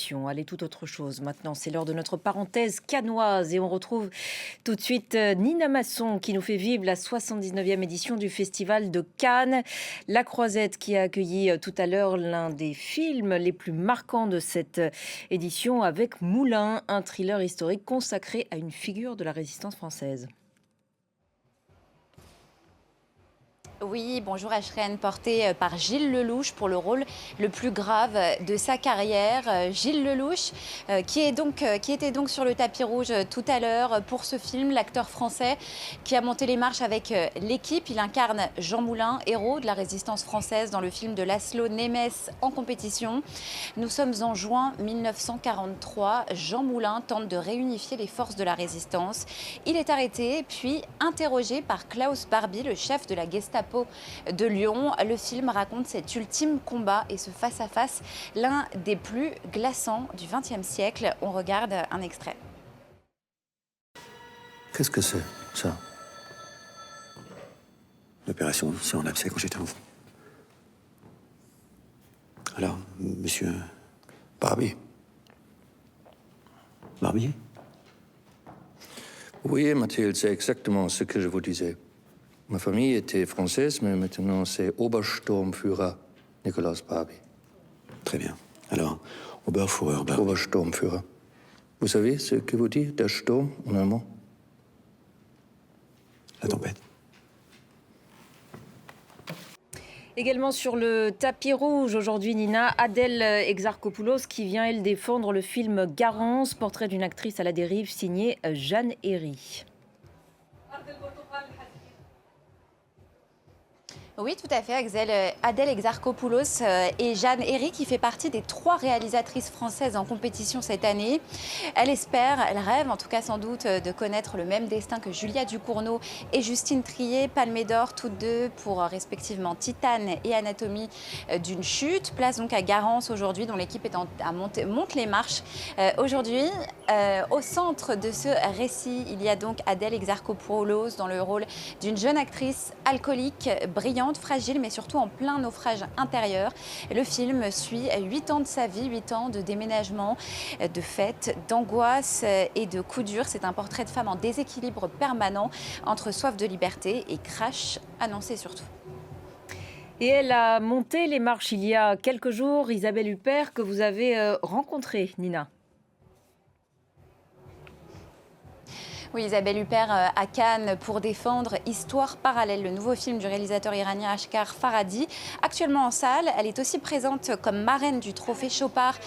édition. Allez, tout autre chose. Maintenant, c'est l'heure de notre parenthèse cannoise et on retrouve tout de suite Nina Masson qui nous fait vivre la 79e édition du Festival de Cannes. La Croisette qui a accueilli tout à l'heure l'un des films les plus marquants de cette édition avec Moulin, un thriller historique consacré à une figure de la résistance française. Oui, bonjour Ashreen, porté par Gilles Lellouche pour le rôle le plus grave de sa carrière. Gilles Lellouche, qui était donc sur le tapis rouge tout à l'heure pour ce film, l'acteur français qui a monté les marches avec l'équipe. Il incarne Jean Moulin, héros de la résistance française dans le film de Laszlo Nemes en compétition. Nous sommes en juin 1943. Jean Moulin tente de réunifier les forces de la résistance. Il est arrêté puis interrogé par Klaus Barbie, le chef de la Gestapo de Lyon. Le film raconte cet ultime combat et ce face-à-face, l'un des plus glaçants du XXe siècle. On regarde un extrait. Qu'est-ce que c'est, ça? L'opération ici en abcès quand j'étais enfant. Alors, monsieur Barbie? Barbier? Oui, Mathilde, c'est exactement ce que je vous disais. Ma famille était française, mais maintenant c'est Obersturmführer Nicolas Barbie. Très bien. Alors, Oberführer Barbie. Obersturmführer. Vous savez ce que vous dit der Sturm en allemand? La tempête. Également sur le tapis rouge aujourd'hui, Nina, Adèle Exarchopoulos qui vient, elle, défendre le film Garance, portrait d'une actrice à la dérive, signé Jeanne Herry. Oui, tout à fait, Adèle Exarchopoulos et Jeanne Herry, qui fait partie des 3 réalisatrices françaises en compétition cette année. Elle espère, elle rêve en tout cas sans doute de connaître le même destin que Julia Ducournau et Justine Triet, Palme d'Or toutes deux pour respectivement Titane et Anatomie d'une chute. Place donc à Garance aujourd'hui, dont l'équipe monte les marches. Aujourd'hui, au centre de ce récit, il y a donc Adèle Exarchopoulos dans le rôle d'une jeune actrice alcoolique, brillante, fragile, mais surtout en plein naufrage intérieur. Le film suit 8 ans de sa vie, 8 ans de déménagement, de fêtes, d'angoisse et de coups durs. C'est un portrait de femme en déséquilibre permanent entre soif de liberté et crash annoncé surtout. Et elle a monté les marches il y a quelques jours, Isabelle Huppert, que vous avez rencontrée, Nina. Oui, Isabelle Huppert à Cannes pour défendre Histoire parallèle, le nouveau film du réalisateur iranien Asghar Farhadi. Actuellement en salle, elle est aussi présente comme marraine du trophée Chopard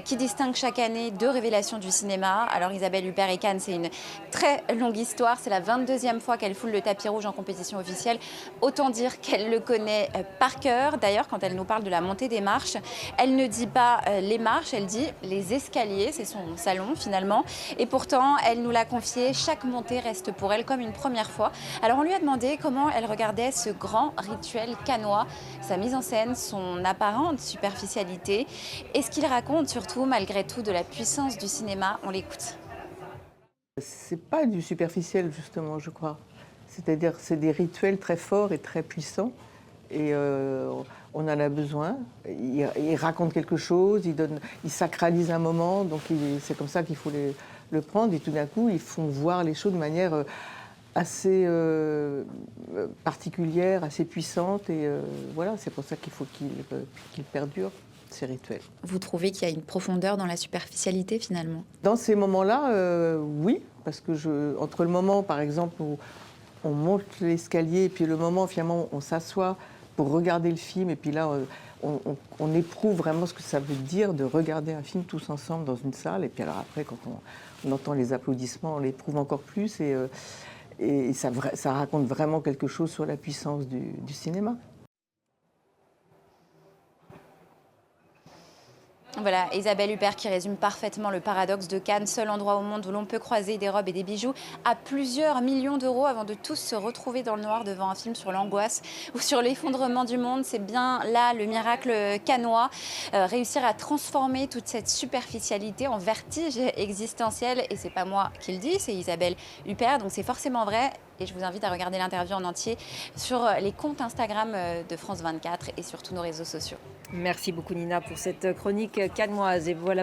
qui distingue chaque année 2 révélations du cinéma. Alors Isabelle Huppert et Cannes, c'est une très longue histoire. C'est la 22e fois qu'elle foule le tapis rouge en compétition officielle. Autant dire qu'elle le connaît par cœur. D'ailleurs, quand elle nous parle de la montée des marches, elle ne dit pas les marches, elle dit les escaliers. C'est son salon finalement. Et pourtant, elle nous l'a confié. Chaque montée reste pour elle comme une première fois. Alors on lui a demandé comment elle regardait ce grand rituel cannois, sa mise en scène, son apparente superficialité et ce qu'il raconte surtout malgré tout de la puissance du cinéma. On l'écoute. C'est pas du superficiel justement, je crois. C'est-à-dire c'est des rituels très forts et très puissants et on en a besoin. Il raconte quelque chose, il sacralise un moment, donc c'est comme ça qu'il faut le prendre et tout d'un coup ils font voir les choses de manière assez particulière, assez puissante et voilà, c'est pour ça qu'il faut qu'ils perdurent ces rituels. Vous trouvez qu'il y a une profondeur dans la superficialité finalement? Dans ces moments-là, oui, parce que entre le moment par exemple où on monte l'escalier et puis le moment finalement où on s'assoit pour regarder le film et puis là on éprouve vraiment ce que ça veut dire de regarder un film tous ensemble dans une salle et puis alors après quand on entend les applaudissements on l'éprouve encore plus et ça raconte vraiment quelque chose sur la puissance du cinéma. Voilà, Isabelle Huppert qui résume parfaitement le paradoxe de Cannes, seul endroit au monde où l'on peut croiser des robes et des bijoux à plusieurs millions d'euros avant de tous se retrouver dans le noir devant un film sur l'angoisse ou sur l'effondrement du monde. C'est bien là le miracle cannois, réussir à transformer toute cette superficialité en vertige existentiel. Et c'est pas moi qui le dis, c'est Isabelle Huppert, donc c'est forcément vrai. Et je vous invite à regarder l'interview en entier sur les comptes Instagram de France 24 et sur tous nos réseaux sociaux. Merci beaucoup Nina pour cette chronique cannoise. Et voilà.